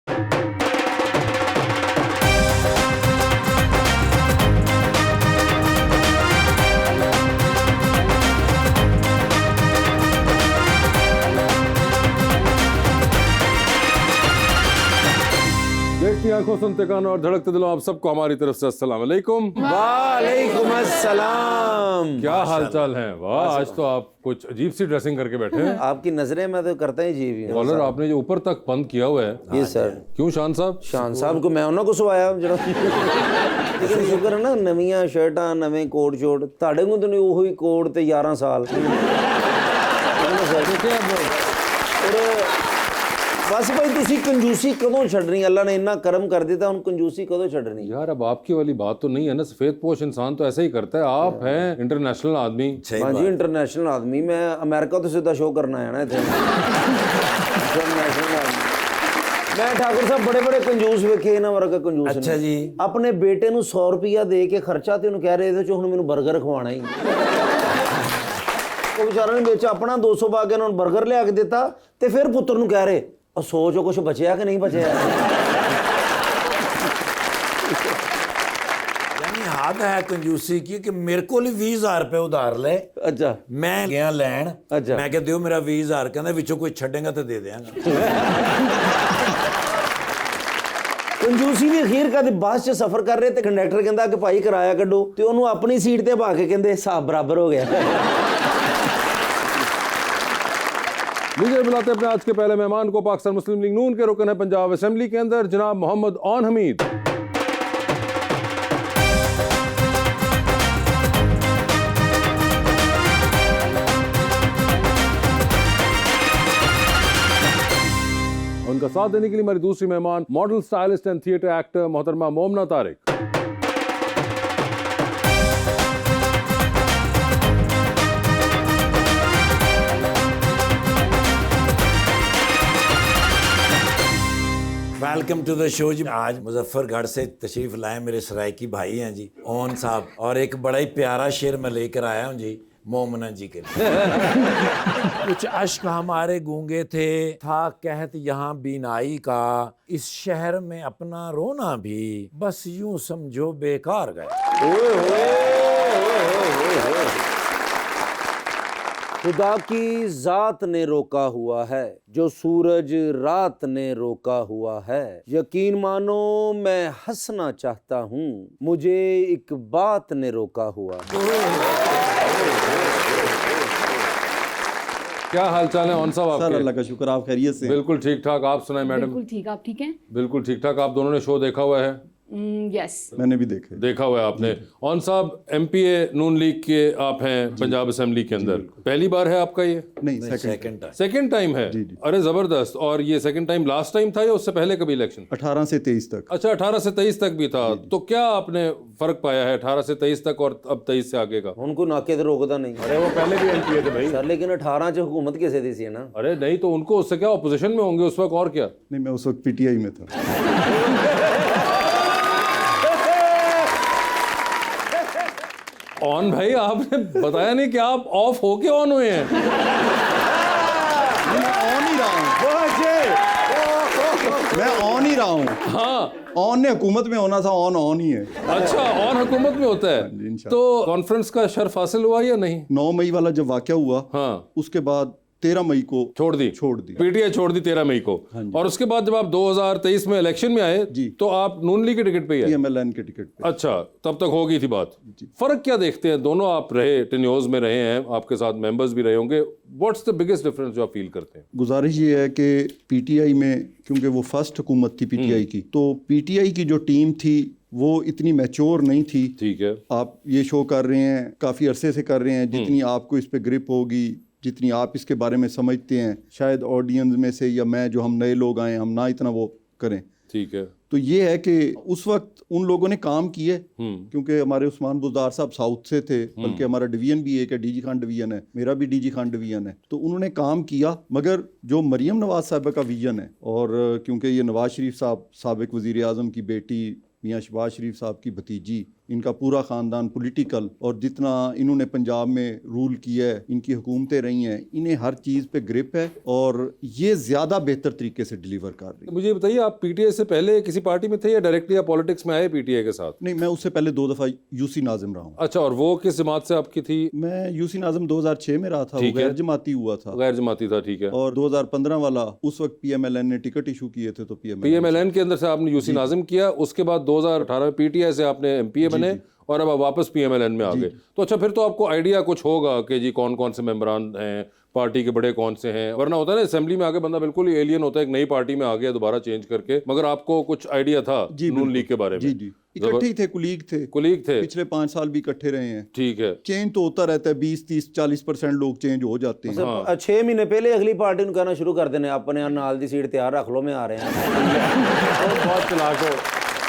देखती आंखों, सुनते कानों और धड़कते दिलों, आप सबको हमारी तरफ से अस्सलाम वालेकुम। वालेकुम अस्सलाम। क्या हाल चाल है? वाह, आज तो आप कुछ अजीब सी ड्रेसिंग करके बैठे हैं। आपकी नजरें में तो करते ही जी भी कॉलर आपने जो ऊपर तक बंद किया हुआ है, ये सर क्यों शान साहब? शान साहब को मैं ਉਹਨਾਂ ਕੋ ਸਵਾਇਆ ਜਿਹੜਾ ਲੇਕਿਨ ਸ਼ੁਕਰ ਹੈ ਨਾ ਨਵੀਆਂ ਸ਼ਰਟਾਂ ਨਵੇਂ ਕੋਟ ਸ਼ੋਟ ਤੁਹਾਡੇ ਕੋਲ ਤਾਂ ਨਹੀਂ ਉਹੀ ਕੋਟ ਤੇ 11 ਸਾਲ बस भाई तुसी कंजूसी कदों छड़नी? अल्लाह ने इन्ना करम कर दिया, हम कंजूसी कदों छड़नी? यार अब आपकी वाली बात तो नहीं है ना, सफेद पोश इंसान तो ऐसा ही करता है। आप हैं इंटरनेशनल आदमी। हाँ जी, इंटरनेशनल आदमी। मैं अमेरिका तो सीधा शो करना है ना इतने इंटरनेशनल आदमी। मैं ठाकुर साहब बड़े बड़े कंजूस वेखे इन्हां वर्गा कंजूस। अच्छा जी। अपने बेटे नूं 100 रुपया दे के खर्चा ते उन्हें कह रहे थे हुण मैनूं बर्गर खवाना ही। वो बेचारा ने बेचा अपना 200 पा के उन्होंने बर्गर लिया के दिता ते फिर पुत्र नूं कह रहे और सोचो कुछ बचया कि नहीं बचया। यानी हद है कंजूसी की कि मेरे को 20,000 रुपए उधार ले। अच्छा। मैं गया लैन। अच्छा। मैं कह दियो मेरा 20,000, कहंदा विचों कोई छड़ेगा तो दे देंगा। कंजूसी भी अखीर का बस च सफर कर रहे थे, कंडक्टर कहता कि भाई किराया कड्डो ते उन्होंने अपनी सीट ते पा के कहते हिसाब बराबर हो गया। लीजिए बुलाते अपने आज के पहले मेहमान को, पाकिस्तान मुस्लिम लीग नून के रुकन है पंजाब असेंबली के अंदर, जनाब मोहम्मद ओन हमीद। उनका साथ देने के लिए हमारी दूसरी मेहमान, model, stylist and theatre actor मोहतरमा Momna Tariq. Welcome to the show जी। आज मुजफ्फरगढ़ से तशरीफ लाए मेरे सरायकी भाई हैं जी, ओन साहब, और एक बड़ा ही प्यारा शेर मैं लेकर आया हूँ जी मोमना जी के लिए। कुछ अश्क हमारे गूंगे थे, था कहत यहाँ बीनाई का, इस शहर में अपना रोना भी बस यूं समझो बेकार गया। खुदा की जात ने रोका हुआ है, जो सूरज रात ने रोका हुआ है, यकीन मानो मैं हंसना चाहता हूँ, मुझे एक बात ने रोका हुआ है। क्या हाल चाल है ओन साहब आपके? सर अल्लाह का शुक्र, आप खैरियत से? बिल्कुल ठीक ठाक, आप सुनाए मैडम? बिल्कुल ठीक, आप ठीक हैं? बिल्कुल ठीक ठाक। आप दोनों ने शो देखा हुआ है? यस, मैंने भी देखा हुआ है आपने। ओन साहब एमपीए नून लीग के आप हैं पंजाब असेंबली के अंदर, पहली बार है आपका ये? नहीं, सेकंड टाइम है। जी। अरे जबरदस्त। और ये सेकंड टाइम लास्ट टाइम था या उससे पहले कभी इलेक्शन? 18 से 23 तक। अच्छा, 18 से 23 तक भी था। तो क्या आपने फर्क पाया है 18 से 23 तक और अब 23 से आगे का? उनको नाके तो रोकता नहीं। अरे वो पहले भी एमपीए थे भाई सर, लेकिन 18 से हुकूमत कैसे दी सी ना? अरे नहीं तो उनको उससे क्या ऑपोजिशन में होंगे उस वक्त, और क्या? नहीं, मैं उस वक्त पीटीआई में था। ऑन भाई, आपने बताया नहीं कि आप ऑफ होके ऑन हुए हैं। मैं ऑन ही रहा हूँ। हाँ, ऑन ने हुकूमत में होना था, ऑन ही है। अच्छा, ऑन हुकूमत में होता है। तो कॉन्फ्रेंस का शर्फ हासिल हुआ या नहीं? 9 मई वाला जब वाकया हुआ, हाँ, उसके बाद 13 मई को छोड़ दी पीटीआई छोड़ दी 13 मई को। और उसके बाद जब आप 2023 में इलेक्शन में आए जी, तो आप नून लीग के टिकट पे ही आए? एमएलएन के टिकट पे। अच्छा, तब तक हो गई थी बात। फर्क क्या देखते हैं? दोनों आप रहे, टेन्योर्स में रहे हैं, आपके साथ मेंबर्स भी रहे होंगे। व्हाट्स द बिगेस्ट डिफरेंस जो आप फील करते हैं? गुजारिश ये है कि पीटीआई में, क्योंकि वो फर्स्ट हुकूमत थी पीटीआई की, तो पीटीआई की जो टीम थी वो इतनी मैच्योर नहीं थी। ठीक है, आप ये शो कर रहे हैं, काफ़ी अरसे से कर रहे हैं, जितनी आपको इस पे ग्रिप होगी, जितनी आप इसके बारे में समझते हैं, शायद ऑडियंस में से या मैं, जो हम नए लोग आए, हम ना इतना वो करें। ठीक है। तो ये है कि उस वक्त उन लोगों ने काम किए, क्योंकि हमारे उस्मान बुज़दार साहब साउथ से थे, बल्कि हमारा डिवीजन भी एक है, डीजी खान डिवीजन है, मेरा भी डीजी खान डिवीजन है, तो उन्होंने काम किया। मगर जो मरियम नवाज साहब का विजन है, और क्योंकि ये नवाज शरीफ साहब साबिक वज़ीर आज़म की बेटी, मियाँ शहबाज शरीफ साहब की भतीजी, इनका पूरा ख़ानदान पॉलिटिकल, और जितना इन्होंने पंजाब में रूल किया है, इनकी हुकूमतें रही हैं, इन्हें हर चीज़ पे ग्रिप है और ये ज़्यादा बेहतर तरीके से डिलीवर कर रही है। मुझे बताइए, आप पीटीआई से पहले किसी पार्टी में थे या डायरेक्टली आप पॉलिटिक्स में आए पीटीआई के साथ? नहीं, मैं उससे पहले 2 दफ़ा यूसी नाज़िम रहा हूँ। अच्छा, और वो किस जमात से आपकी थी? मैं यूसी नाज़िम 2006 में रहा था, वो ठीक है। गैर जमाती हुआ था, गैर जमाती था, ठीक है। और 2015 वाला उस वक्त पीएमएलएन ने टिकट इशू किए थे, तो पीएमएलएन के अंदर से आपने यूसी नाजिम किया, उसके बाद 2018 में पीटीआई से आपने एमपीए बने और अब आप वापस पीएमएलएन में आ गए। तो अच्छा, फिर तो आपको आइडिया कुछ होगा कि जी कौन कौन से मेंबरान हैं, पार्टी के बड़े कौन से हैं, वरना होता है ना असेंबली में आके बंदा बिल्कुल ही एलियन होता है, एक नई पार्टी में आ गया दोबारा चेंज करके, मगर आपको कुछ आइडिया था नून लीग के बारे में? जी जी, इकट्ठे ही थे, कुलीग थे, पिछले 5 साल भी इकट्ठे रहे हैं। ठीक है। चेंज तो होता रहता है, 20, 30, 40% लोग चेंज हो जाते हैं। 6 महीने पहले अगली पार्टी ਨੂੰ कहना शुरू कर देने अपने नाल दी सीट तैयार रख लो, मैं आ रहे हैं। बहुत चलाक हो,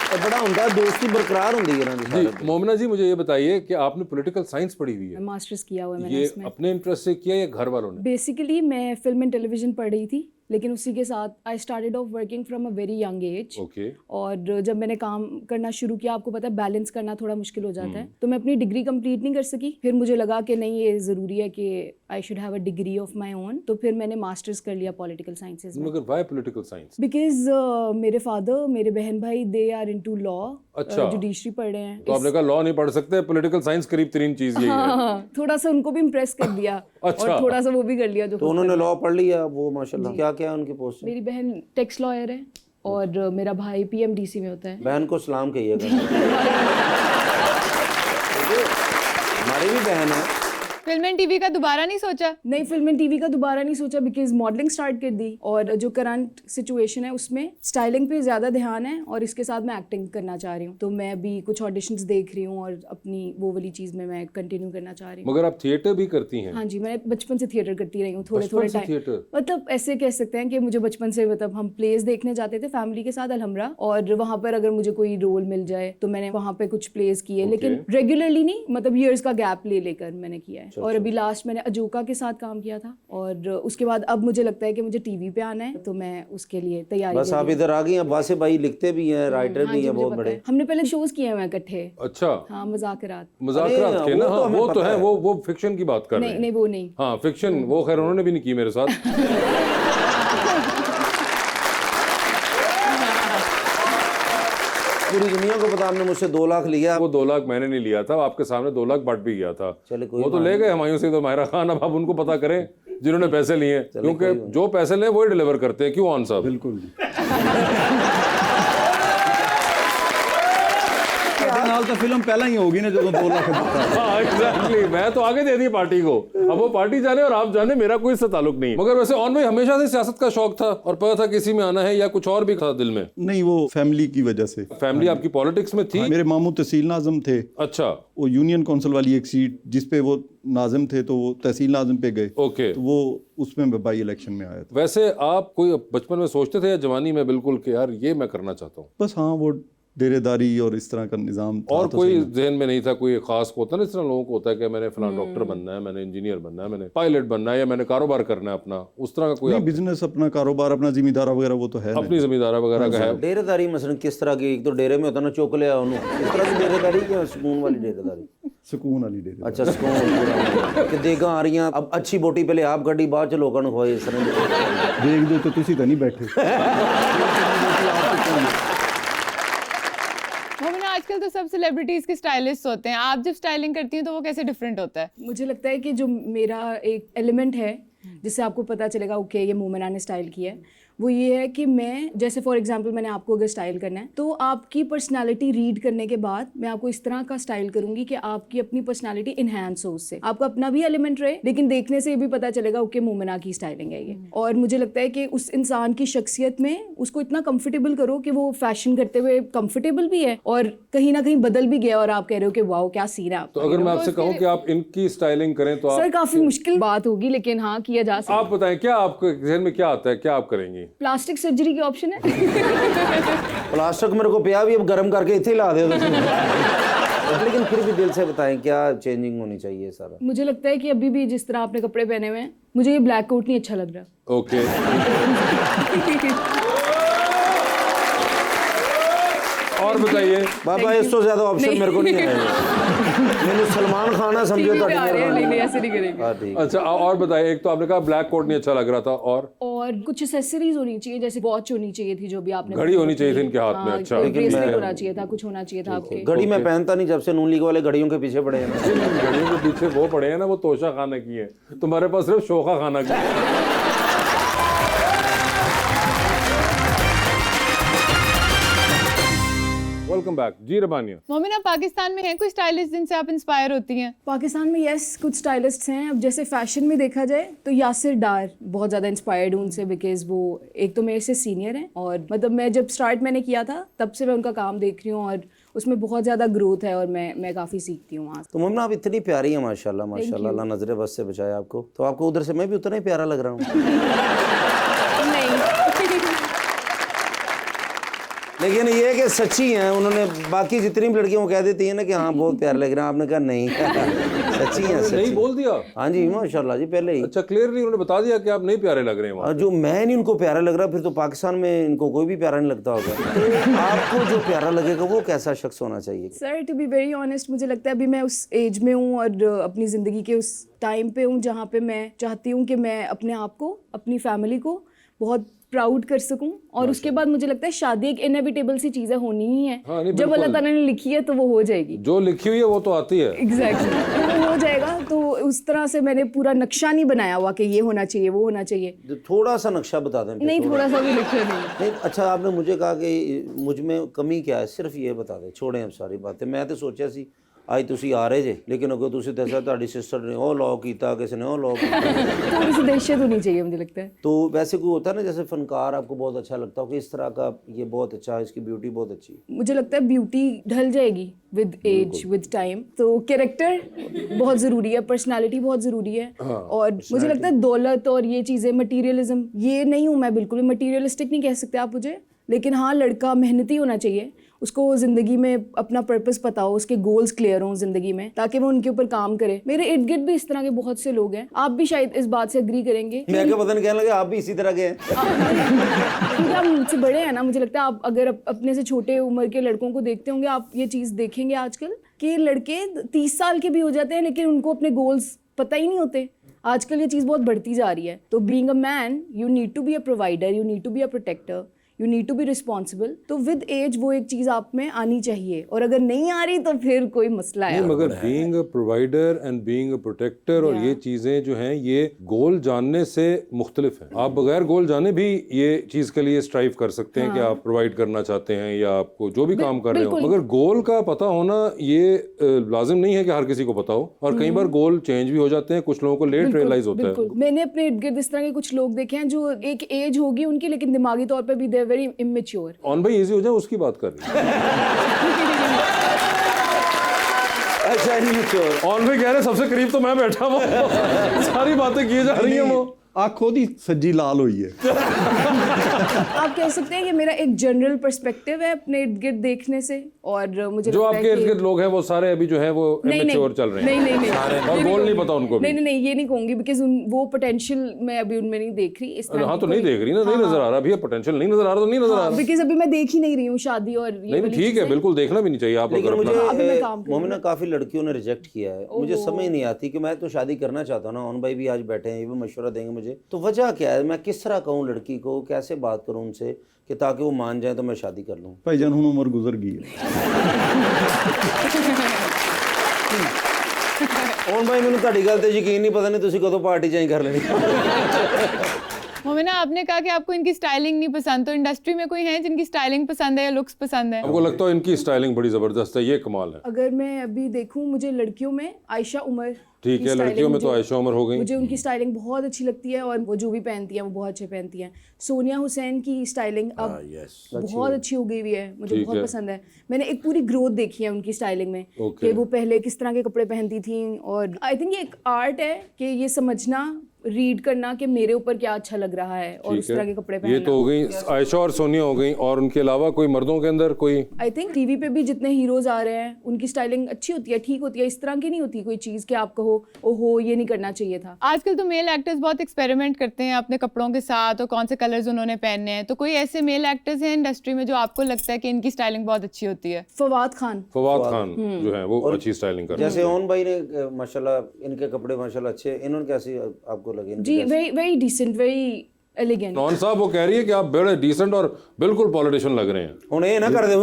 तो बड़ा ਹੁੰਦਾ दोस्ती बरकरार ਹੁੰਦੀ है ਇਹਨਾਂ ਦੀ। जी मोमिना जी, मुझे ये बताइए कि आपने पॉलिटिकल साइंस पढ़ी हुई है? मास्टर्स किया हुआ है मैंने ये इसमें। अपने इंटरेस्ट से किया या घर वालों ने? बेसिकली मैं फिल्म एंड टेलीविजन पढ़ रही थी, लेकिन उसी के साथ I started off working from a very young age. Okay. और जब मैंने काम करना शुरू किया, आपको पता है बैलेंस करना थोड़ा मुश्किल हो जाता है, तो मैं अपनी डिग्री कंप्लीट नहीं कर सकी। फिर मुझे लगा कि नहीं, ये ज़रूरी है कि I should have a degree of my own, तो फिर मैंने मास्टर्स कर लिया पॉलिटिकल साइंसेज में। मगर व्हाई पॉलिटिकल साइंस? बिकॉज मेरे फादर, मेरे बहन भाई, दे आर इनटू लॉ, अच्छा। जुडिशरी पढ़ रहे हैं। तो आपने कहा लॉ नहीं पढ़ सकते, पॉलिटिकल साइंस करीब तरीन चीज यही है। हाँ, थोड़ा सा उनको भी इम्प्रेस कर दिया अच्छा। और थोड़ा सा वो भी कर लिया जो तो उन्होंने लॉ पढ़ लिया, वो माशाल्लाह। क्या क्या उनकी पोस्ट? मेरी बहन टैक्स लॉयर है और मेरा भाई पीएमडीसी में होता है। बहन को सलाम कहिएगा। हमारी भी बहन है। फिल्म एंड टीवी का दोबारा नहीं सोचा? नहीं, फिल्म एंड टीवी का दोबारा नहीं सोचा, बिकॉज मॉडलिंग स्टार्ट कर दी और जो करंट सिचुएशन है उसमें स्टाइलिंग पे ज़्यादा ध्यान है और इसके साथ मैं एक्टिंग करना चाह रही हूँ। तो मैं अभी कुछ ऑडिशंस देख रही हूँ और अपनी वो वाली चीज़ में मैं कंटिन्यू करना चाह रही हूँ। मगर आप थिएटर भी करती हैं? हाँ जी, मैंने बचपन से थिएटर करती रही हूँ, थोड़े बचपन से टाइम। थिएटर? मतलब ऐसे कह सकते हैं कि मुझे बचपन से, मतलब हम प्लेस देखने जाते थे फैमिली के साथ अलहमरा, और वहाँ पर अगर मुझे कोई रोल मिल जाए तो मैंने वहाँ पे कुछ प्लेस किए, लेकिन रेगुलरली नहीं, मतलब ईयर्स का गैप ले लेकर मैंने किया है। और अभी लास्ट मैंने अजोका के साथ काम किया था और उसके बाद अब मुझे लगता है कि मुझे टीवी पे आना है, तो मैं उसके लिए तैयारी। बस आप इधर आ गई हैं। वासे भाई लिखते भी हैं, राइटर भी हैं, बहुत बड़े। हमने पहले शोज किए हुए हैं इकट्ठे। अच्छा। हाँ, मजाकरात के ना, हाँ, वो तो है, वो फिक्शन की बात कर रहे हैं। नहीं, वो नहीं। हाँ, फिक्शन वो खैर उन्होंने भी नहीं की मेरे साथ। पूरी दुनिया को पता, हमने मुझसे 2 लाख लिया। वो 2 लाख मैंने नहीं लिया था, आपके सामने 2 लाख बट भी गया था। चले कोई वो तो ले गए हुमायूं से, तो माहिरा खान, अब आप उनको पता करें जिन्होंने पैसे लिए, क्योंकि जो पैसे ले वही डिलीवर करते हैं। क्यों आन साहब? बिल्कुल नाल तो फिल्म पहला ही होगी ना, जो 2 लाख। हाँ, एग्जैक्टली। मैं तो आगे दे दी पार्टी को, अब वो पार्टी जाने और आप जाने, मेरा कोई इससे ताल्लुक नहीं। मगर वैसे ऑन भाई हमेशा से सियासत का शौक था और पता था किसी में आना है, या कुछ और भी था दिल में? नहीं, वो फैमिली की वजह से। फैमिली आपकी पॉलिटिक्स में थी? मेरे मामू तहसील नाज़िम थे। अच्छा। वो यूनियन काउंसिल वाली एक सीट जिसपे वो नाज़िम थे, तो वो तहसील नाज़िम पे गए। ओके। तो वो उसमें बाई इलेक्शन में आया था। वैसे आप कोई बचपन में सोचते थे या जवानी में बिल्कुल कि यार ये मैं करना चाहता हूँ? बस हाँ, वो डेरेदारी और इस तरह का निज़ाम था। और तो कोई सही। जहन में नहीं था कोई खास होता है ना, इस तरह लोगों को होता है कि मैंने फलां डॉक्टर बनना है, मैंने इंजीनियर बनना है, मैंने पायलट बनना है, या मैंने कारोबार करना है अपना, उस तरह का कोई नहीं, बिजनेस अपना, कारोबार अपना, जिम्मेदारा वगैरह वो तो है ना। अपनी जमींदारा वगैरह का है? डेरेदारी मसलन किस तरह की? एक तो डेरे में होता ना, चुक लिया उन्होंने, इस तरह की डेरेदारी या सुकून वाली डेरेदारी? सुकून वाली डेरेदारी। अच्छा, सुकून कि देगा आ रही हैं, अब अच्छी बोटी पहले आप गड्डी बाद च लोगों ने खोए इस तरह। देख दो तो तुसी तो नहीं बैठे। मोमिना, आजकल तो सब सेलिब्रिटीज के स्टाइलिस्ट होते हैं, आप जब स्टाइलिंग करती हैं तो वो कैसे डिफरेंट होता है? मुझे लगता है कि जो मेरा एक एलिमेंट है जिससे आपको पता चलेगा ओके ये मोमिना ने स्टाइल किया है, वो ये है कि मैं, जैसे फॉर एग्जांपल मैंने आपको अगर स्टाइल करना है तो आपकी पर्सनालिटी रीड करने के बाद मैं आपको इस तरह का स्टाइल करूंगी कि आपकी अपनी पर्सनालिटी इन्हांस हो, उससे आपका अपना भी एलिमेंट रहे, लेकिन देखने से ये भी पता चलेगा ओके मोमिना की स्टाइलिंग है ये। और मुझे लगता है कि उस इंसान की शख्सियत में उसको इतना कंफर्टेबल करो कि वो फैशन करते हुए कंफर्टेबल भी है और कहीं ना कहीं बदल भी गया और आप कह रहे हो कि वाओ क्या सीन है। तो अगर मैं आपसे कहूँ कि आप इनकी स्टाइलिंग करें तो सर आप? काफी मुश्किल बात होगी, लेकिन हाँ किया जा सकता है। आप बताएं, क्या आपके जहन में क्या आता है, क्या आप करेंगी? प्लास्टिक सर्जरी की ऑप्शन है। प्लास्टिक मेरे को पिया भी, अब गर्म करके इतने ला दे। लेकिन फिर भी दिल से बताएं क्या चेंजिंग होनी चाहिए सारा? मुझे लगता है कि अभी भी जिस तरह आपने कपड़े पहने हुए हैं, मुझे ये ब्लैक कोट नहीं अच्छा लग रहा। ओके। और और बताइए। बाबा इससे ज्यादा ऑप्शन मेरे को नहीं है। मैंने सलमान खान ना समझो टीवी तो पे आ रहे हैं, नहीं ऐसे नहीं करेंगे। हाँ ठीक। अच्छा और बताइए, एक तो आपने कहा ब्लैक कोट नहीं अच्छा लग रहा था, और कुछ एसेसरीज होनी चाहिए, जैसे वॉच होनी चाहिए थी जो भी आपने घड़ी होनी चाहिए थी इनके हाथ में। अच्छा, ब्रेसलेट होना चाहिए था, कुछ होना चाहिए था आपके। घड़ी मैं पहनता नहीं, जब से नून लीग वाले घड़ियों के पीछे पड़े हैं ना। घड़ियों के पीछे वो पड़े हैं ना, वो तोशा खाना की है, तुम्हारे पास सिर्फ शोखा खाना की है। वेलकम बैक जी रबानिया। मोमिना, पाकिस्तान में है कोई स्टाइलिस्ट जिनसे आप इंस्पायर होती हैं? पाकिस्तान में यस कुछ स्टाइलिस्ट्स हैं। अब जैसे फैशन में देखा जाए तो यासिर डार बहुत ज़्यादा इंस्पायर्ड हूँ उनसे, बिकॉज वो एक तो मेरे से सीनियर हैं और मतलब मैं जब स्टार्ट मैंने किया था तब से मैं उनका काम देख रही हूँ और उसमें बहुत ज़्यादा ग्रोथ है और मैं काफ़ी सीखती हूँ वहाँ से। तो मोमना आप इतनी प्यारी है माशाल्लाह माशाल्लाह, अल्लाह नजरे बस से बचाए आपको। तो आपको उधर से मैं भी उतना ही प्यारा लग रहा हूँ। नहीं लेकिन ये कि सच्ची हैं उन्होंने, बाकी जितनी भी लड़कियां वो कह देती हैं ना कि हाँ बहुत प्यारे लग रहे हैं, आपने कहा नहीं सच्ची हैं नहीं सच्ची। बोल दिया? हाँ जी माशाल्लाह जी पहले ही। अच्छा क्लियरली उन्होंने बता दिया कि आप नहीं प्यारे लग रहे हैं वहाँ। और जो मैं नहीं उनको प्यारा लग रहा, फिर तो पाकिस्तान में इनको कोई भी प्यारा नहीं लगता होगा। तो आपको जो प्यारा लगेगा वो कैसा शख्स होना चाहिए? Sir to be very honest, मुझे लगता है अभी मैं उस एज में हूँ और अपनी ज़िंदगी के उस टाइम पे हूँ जहाँ पे मैं चाहती हूँ कि मैं अपने आप को, अपनी फैमिली को बहुत प्राउड कर सकूं और उसके बाद मुझे लगता है शादी एक इनएविटेबल सी चीज़ है, होनी ही है। हाँ, नहीं, जब अल्लाह ताला ने लिखी है तो वो हो जाएगी। जो लिखी हुई है वो तो आती है। एग्जैक्टली तो वो हो जाएगा। तो उस तरह से मैंने पूरा नक्शा नहीं बनाया हुआ कि ये होना चाहिए वो होना चाहिए। तो थोड़ा सा नक्शा बता दें फिर नहीं थोड़ा। थोड़ा सा भी लिखा नहीं है। नहीं अच्छा आपने मुझे कहा कि मुझ में कमी क्या है, सिर्फ ये बता दें, छोड़ें अब सारी बातें। मैं तो सोचा सी आज तुसी आ रहे जे, लेकिन अगर तुसी दसा ਤੁਹਾਡੀ सिस्टर ने ਉਹ लॉ किया, किसी ने ਉਹ लॉ किया। थोड़ी सी दहशत होनी चाहिए मुझे लगता है। तो वैसे कोई होता है ना जैसे फनकार आपको बहुत अच्छा लगता हो कि इस तरह का ये बहुत अच्छा है, इसकी ब्यूटी बहुत अच्छी है। मुझे लगता है ब्यूटी ढल जाएगी विद एज विद टाइम। तो कैरेक्टर बहुत ज़रूरी है, पर्सनालिटी बहुत ज़रूरी है। और मुझे लगता है दौलत और ये चीज़ें, मटीरियलिज्म, ये नहीं हूँ मैं, बिल्कुल भी मटीरियलिस्टिक नहीं कह सकते आप मुझे। लेकिन हाँ लड़का मेहनती होना चाहिए, उसको ज़िंदगी में अपना पर्पस पता हो, उसके गोल्स क्लियर हों ज़िंदगी में, ताकि वो उनके ऊपर काम करे। मेरे इर्द गिर्द भी इस तरह के बहुत से लोग हैं, आप भी शायद इस बात से एग्री करेंगे। मैं क्या पता नहीं कहने लगे आप भी इसी तरह के हैं। क्योंकि आप मुझसे बड़े हैं ना, मुझे लगता है आप अगर अपने से छोटे उम्र के लड़कों को देखते होंगे, आप ये चीज़ देखेंगे आजकल कि लड़के 30 साल के भी हो जाते हैं लेकिन उनको अपने गोल्स पता ही नहीं होते। आजकल ये चीज़ बहुत बढ़ती जा रही है। तो being a man you need to be a provider, you need to be a protector, you need to be responsible. तो विद एज वो एक चीज़ आप में आनी चाहिए, और अगर नहीं आ रही तो फिर कोई मसला है। नहीं, मगर being a provider and being a protector और ये चीज़ें जो हैं ये गोल जानने से मुख्तलिफ हैं। आप बगैर गोल जाने भी ये चीज़ के लिए स्ट्राइव कर सकते हैं कि आप प्रोवाइड करना चाहते हैं या आपको जो भी काम कर रहे हो, मगर गोल का पता होना ये लाजिम नहीं है कि हर किसी को पता हो। और कई बार गोल चेंज भी हो जाते हैं, कुछ लोगों को लेट रियलाइज होता है। बिल्कुल, मैंने अपने इर्द गिर्द इस तरह के कुछ लोग देखे हैं जो एक एज होगी उनकी लेकिन दिमागी तौर पे भी दे वेरी इमेच्योर। ऑन भाई इजी हो जाए उसकी बात कर रही है। अच्छा इमेच्योर। ऑन भाई कह रहे सबसे करीब तो मैं बैठा हूँ, सारी बातें की जा रही हैं वो। आँखों दी सज्जी लाल हुई है। आप कह सकते हैं कि मेरा एक जनरल पर्सपेक्टिव है अपने इर्द गिर्द देखने से। और मुझे जो लगता है आपके इर्द कि- गिर्द लोग हैं वो सारे अभी जो है वो इमेच्योर चल रहे हैं। नहीं और गोल नहीं पता उनको भी। नहीं ये नहीं कहूंगी, बिकॉज वो पोटेंशियल मैं अभी उनमें नहीं देख रही इस तरह हाँ की तो नहीं कोई- देख रही ना, नहीं नजर आ रहा अभी, पोटेंशियल नहीं नजर आ रहा तो नहीं नजर आ रहा। बिकॉज अभी मैं देख ही नहीं रही हूँ शादी और ये नहीं वाली ठीक है, चीजें। बिल्कुल देखना भी नहीं चाहिए। आप लेकिन अगर मुझे अपना अभी मैं काम कर रही मोमिना काफ़ी लड़कियों ने रिजेक्ट किया है, मुझे समझ नहीं आती कि मैं तो शादी करना चाहता हूँ ना। ऑन भाई भी आज बैठे हैं, ये भी मशवरा देंगे मुझे, तो वजह क्या है, मैं किस तरह कहूँ लड़की को, कैसे बात करूँ उनसे कि ताकि वो मान जाए तो मैं शादी कर लूँ। भाईजान हुण उम्र गुजर गई है। ऑन भाई मैंने ਤੁਹਾਡੀ ਗੱਲ ਤੇ ਯਕੀਨ ਨਹੀਂ, पता नहीं ਤੁਸੀਂ ਕਦੋਂ ਪਾर्टी चेंज कर लेनी। मोमिना, आपने कहा कि आपको इनकी स्टाइलिंग नहीं पसंद, तो इंडस्ट्री में कोई है जिनकी स्टाइलिंग पसंद है या लुक्स पसंद है? हमको लगता है इनकी स्टाइलिंग बड़ी जबरदस्त है, ये कमाल है। अगर मैं अभी देखूं, मुझे लड़कियों में आयशा उमर ठीक की है, लड़कियों स्टाइलिंग में तो मुझे- आयशा उमर हो गई। मुझे उनकी स्टाइलिंग बहुत अच्छी लगती है और वो जो भी पहनती हैं वो बहुत अच्छे पहनती हैं। सोनिया हुसैन की स्टाइलिंग अब बहुत अच्छी हो गई हुई है, मुझे ठीक बहुत है। पसंद है। मैंने एक पूरी ग्रोथ देखी है उनकी स्टाइलिंग में ओके। कि वो पहले किस तरह के कपड़े पहनती थी। और आई थिंक ये एक आर्ट है कि ये समझना रीड करना कि मेरे ऊपर क्या अच्छा लग रहा है और उस तरह के कपड़े ये पहनना। तो हो गई आयशा और सोनिया हो गई, और उनके अलावा कोई मर्दों के अंदर कोई? आई थिंक टीवी पे भी जितने हीरोज आ रहे हैं उनकी स्टाइलिंग अच्छी होती है, ठीक होती है, इस तरह की नहीं होती कोई चीज़ कि आप कहो ओहो ये नहीं करना चाहिए था। आजकल तो मेल एक्टर्स बहुत एक्सपेरिमेंट करते हैं अपने कपड़ों के साथ और कौन से कलर्स उन्होंने पहनने हैं, तो कोई ऐसे मेल एक्टर्स हैं इंडस्ट्री में जो आपको लगता है कि इनकी स्टाइलिंग बहुत अच्छी होती है? फवाद खान जो है वो अच्छी स्टाइलिंग कर रहे हैं। जैसे ओन भाई ने माशाल्लाह इनके कपड़े माशाल्लाह अच्छे, इन्होंने कैसी आपको लगे? जी, very very decent, very elegant. नॉन साहब वो कह रही है कि आप बड़े डिसेंट और बिल्कुल पॉलिटिशियन लग रहे हैं। ਹੁਣ ਇਹ ਨਾ ਕਰ ਦੇ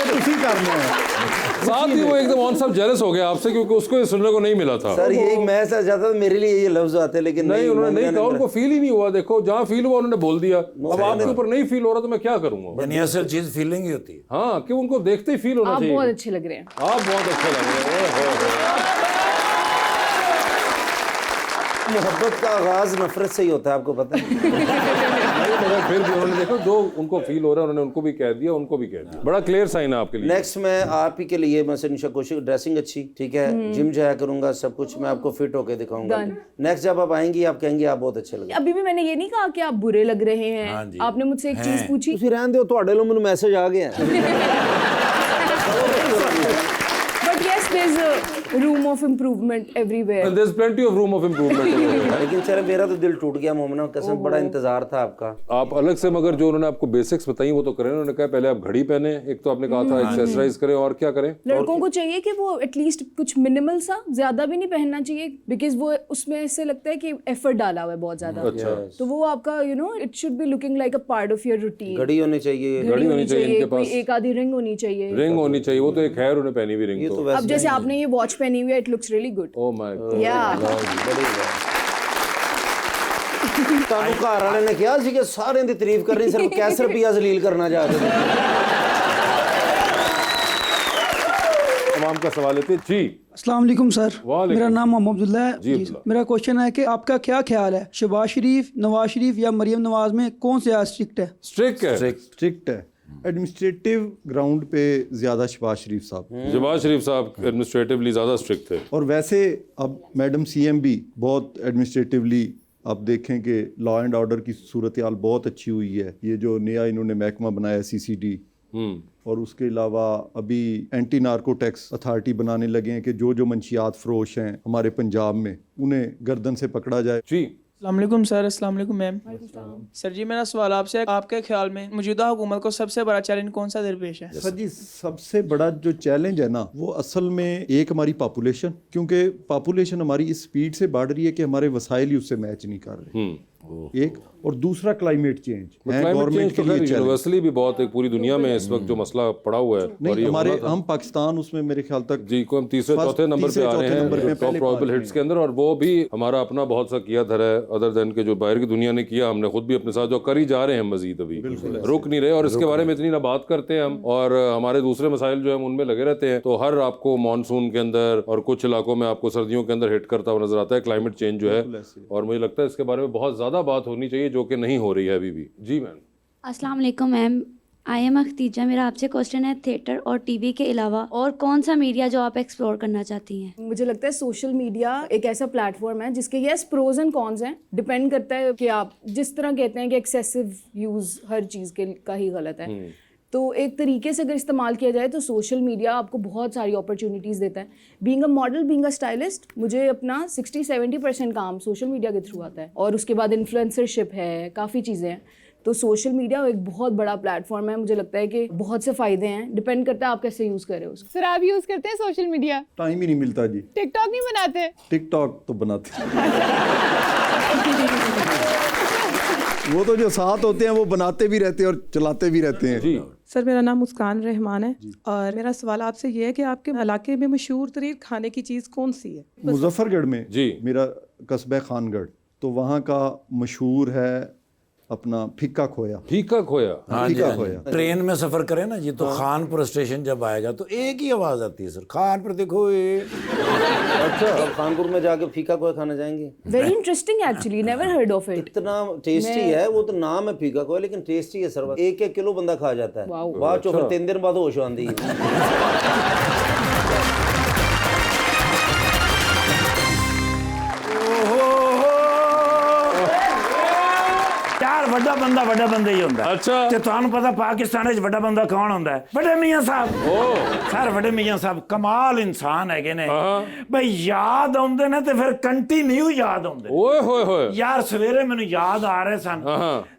ਤੁਸੀਂ ਕਰਨਾ ਹੈ। साथ ही वो एकदम ऑन साहब जेलस हो गया आपसे, क्योंकि उसको ये सुनने को नहीं मिला था। सर यही मैं सच चाहता था, मेरे लिए ये लफ्ज आते लेकिन नहीं, उन्होंने नहीं कहा, उनको फील ही नहीं हुआ। देखो जहाँ फील हुआ उन्होंने बोल दिया, अब आपके ऊपर नहीं फील हो रहा तो मैं क्या करूंगा? यानी असल चीज फीलिंग ही होती है। हाँ, कि उनको देखते ही फील होना आप चाहिए। बहुत अच्छे लग रहे हैं। आप बहुत अच्छे लग रहे हैं। मोहब्बत का आगाज नफरत से ही होता है, आपको पता है। नहीं, मगर फिर भी उन्होंने देखो जो उनको फील हो रहा है उन्होंने उनको भी कह दिया, उनको भी कह दिया। बड़ा क्लियर साइन है आपके लिए। नेक्स्ट मैं आप ही के लिए मैं निशा कोशिश, ड्रेसिंग अच्छी, ठीक है, जिम जाया करूंगा, सब कुछ मैं आपको फिट होके दिखाऊंगा। नेक्स्ट जब आप आएंगी आप कहेंगे आप बहुत अच्छे लगे। अभी भी मैंने ये नहीं कहा कि आप बुरे लग रहे हैं। आपने मुझसे एक चीज पूछी। ਤੁਸੀਂ ਰਹਿਣ ਦਿਓ, ਤੁਹਾਡੇ ਲਈ ਮੈਨੂੰ ਮੈਸੇਜ ਆ ਗਿਆ। But yes, there's a room of improvement everywhere. There's plenty of room of improvement. लेकिन चलो मेरा तो दिल टूट गया मोमना, कसम बड़ा इंतजार था आपका। आप अलग से मगर जो उन्होंने आपको बेसिक्स बताई वो तो करें। उन्होंने कहा पहले आप घड़ी पहने, एक तो आपने कहा था एक्सरसाइज करें, और क्या करें? लड़कों को चाहिए कि वो एटलीस्ट कुछ मिनिमल सा, ज्यादा भी नहीं पहनना चाहिए, बिकॉज वो उसमें ऐसे लगता है कि एफर्ट डाला हुआ है बहुत ज्यादा। अच्छा। तो वो आपका it should be looking like a part of your routine. घड़ी होनी चाहिए, घड़ी होनी चाहिए इनके कोई पास, एक आधी रिंग होनी चाहिए। रिंग होनी चाहिए। वो तो एक है, उन्होंने पहनी हुई रिंग। तो अब जैसे आपने ये वॉच पहनी हुई है, it looks really good. Oh my God. या ਤੁਹਾਨੂੰ ਘਰ ਵਾਲੇ ਨੇ ਕਿਹਾ ਸੀ ਕਿ ਸਾਰਿਆਂ ਦੀ ਤਾਰੀਫ ਕਰਨੀ, ਸਿਰਫ ਕੈਸ ਰੁਪਿਆ ਜ਼ਲੀਲ ਕਰਨਾ ਚਾਹते थे। तमाम का सवाल लेते जी। अस्सलाम वालेकुम सर, वालेकुम। मेरा नाम मोहम्मद अब्दुल्ला है। जी अब्दुल्ला। मेरा क्वेश्चन है कि आपका क्या ख्याल है, शहबाज शरीफ, नवाज शरीफ या मरियम नवाज में कौन से ज़्यादा स्ट्रिक्ट है? स्ट्रिक्ट है। स्ट्रिक्ट है। एडमिनिस्ट्रेटिव ग्राउंड पे ज़्यादा शहबाज शरीफ साहब। शहबाज शरीफ साहब एडमिनिस्ट्रेटिवली ज़्यादा स्ट्रिक्ट थे। और वैसे अब मैडम सीएम भी बहुत एडमिनिस्ट्रेटिवली, आप देखें कि लॉ एंड ऑर्डर की सूरत हाल बहुत अच्छी हुई है। ये जो नया इन्होंने महकमा बनाया CCD, और उसके अलावा अभी एंटी नार्को टैक्स अथॉरिटी बनाने लगे हैं कि जो मंशियात फरोश हैं हमारे पंजाब में उन्हें गर्दन से पकड़ा जाए। जी अस्सलाम वालेकुम सर। अस्सलाम वालेकुम मैम। सर जी मेरा सवाल आपसे है, आपके ख्याल में मौजूदा हुकूमत को सबसे बड़ा चैलेंज कौन सा दरपेश है? सर जी सबसे बड़ा जो चैलेंज है ना, वो असल में एक हमारी पॉपुलेशन, क्योंकि पॉपुलेशन हमारी इस स्पीड से बढ़ रही है कि हमारे वसाइल ही उससे मैच नहीं कर रहे। एक, और दूसरा क्लाइमेट चेंज। क्लाइमेट चेंज तो खैर यूनिवर्सली भी बहुत एक पूरी दुनिया में इस वक्त जो मसला पड़ा हुआ है, और नहीं ये हमारे होना था। हम पाकिस्तान उसमें मेरे ख्याल तक जी को हम तीसरे चौथे नंबर पे आ रहे हैं टॉप प्रोबेबल हिट्स के अंदर, और वो भी हमारा अपना बहुत सा किया धरा है, अदर देन के जो बाहर की दुनिया ने किया, हमने खुद भी अपने साथ जो कर ही जा रहे हैं, मजीद अभी रुक नहीं रहे, और इसके बारे में इतनी ना बात करते हैं हम, और हमारे दूसरे मसाइल जो हम उनमें लगे रहते हैं। तो हर आपको मानसून के अंदर और कुछ इलाकों में आपको सर्दियों के अंदर हिट करता हुआ नजर आता है क्लाइमेट चेंज जो है, और मुझे लगता है इसके बारे में बहुत ज्यादा बात होनी चाहिए, जो कि नहीं हो रही है अभी भी। जी मैम। अस्सलाम वालेकुम मैम, आई एम अख्तीजा। मेरा आपसे क्वेश्चन है, थिएटर और टीवी के अलावा और कौन सा मीडिया जो आप एक्सप्लोर करना चाहती हैं? मुझे लगता है सोशल मीडिया एक ऐसा प्लेटफॉर्म है जिसके यस प्रोज एंड कॉन्स हैं, डिपेंड करता है कि आप जिस तरह कहते हैं कि एक्सेसिव यूज़ हर चीज़ के का ही गलत है। तो एक तरीके से अगर इस्तेमाल किया जाए तो सोशल मीडिया आपको बहुत सारी अपॉर्चुनिटीज़ देता है। Being a model, being a stylist, मुझे अपना 60-70% काम सोशल मीडिया के थ्रू आता है, और उसके बाद इन्फ्लुएंसरशिप है, काफ़ी चीज़ें हैं। तो सोशल मीडिया एक बहुत बड़ा प्लेटफॉर्म है। मुझे लगता है कि बहुत से फ़ायदे हैं, डिपेंड करता है आप कैसे यूज़ करें उसको। सर आप यूज करते हैं सोशल मीडिया? टाइम ही नहीं मिलता जी। टिकटॉक नहीं बनाते? टिकटॉक तो बनाते वो तो जो साथ होते हैं वो बनाते भी रहते हैं और चलाते भी रहते हैं। जी सर मेरा नाम मुस्कान रहमान है, और मेरा सवाल आपसे ये है कि आपके इलाके में मशहूर तरीन खाने की चीज़ कौन सी है? मुजफ्फरगढ़ में जी मेरा कस्बा खानगढ़, तो वहाँ का मशहूर है अपना फीका खोया। फीका खोया। हाँ जी, फीका हाँ जी। खोया। ट्रेन में सफर करें ना जी, तो खानपुर स्टेशन जब आएगा तो एक ही आवाज आती है सर, खानपुर देखो ये। अच्छा, अब कानपुर में जाके फीका कोई खाना जाएंगे? Very interesting actually, never heard of it. इतना टेस्टी है वो, तो नाम है फीका कोई, लेकिन टेस्टी है सर। 1-1 किलो बंदा खा जाता है, बाद चो फिर 3 दिन बाद होश आंदी है। ਵੱਡਾ ਬੰਦਾ ਹੀ ਹੁੰਦਾ। ਅੱਛਾ। ਤੇ ਤੁਹਾਨੂੰ ਪਤਾ ਪਾਕਿਸਤਾਨ ਵਿੱਚ ਵੱਡਾ ਬੰਦਾ ਕੌਣ ਹੁੰਦਾ ਹੈ? ਵੱਡੇ ਮੀਆਂ ਸਾਹਿਬ। ਓ ਸਰ ਵੱਡੇ ਮੀਆਂ ਸਾਹਿਬ ਕਮਾਲ ਇਨਸਾਨ ਹੈਗੇ ਨੇ ਬਈ, ਯਾਦ ਆਉਂਦੇ ਨੇ ਤੇ ਫਿਰ ਕੰਟੀਨਿਊ ਯਾਦ ਆਉਂਦੇ। ਓਏ ਹੋਏ ਹੋਏ ਯਾਰ ਸਵੇਰੇ ਮੈਨੂੰ ਯਾਦ ਆ ਰਹੇ ਸਨ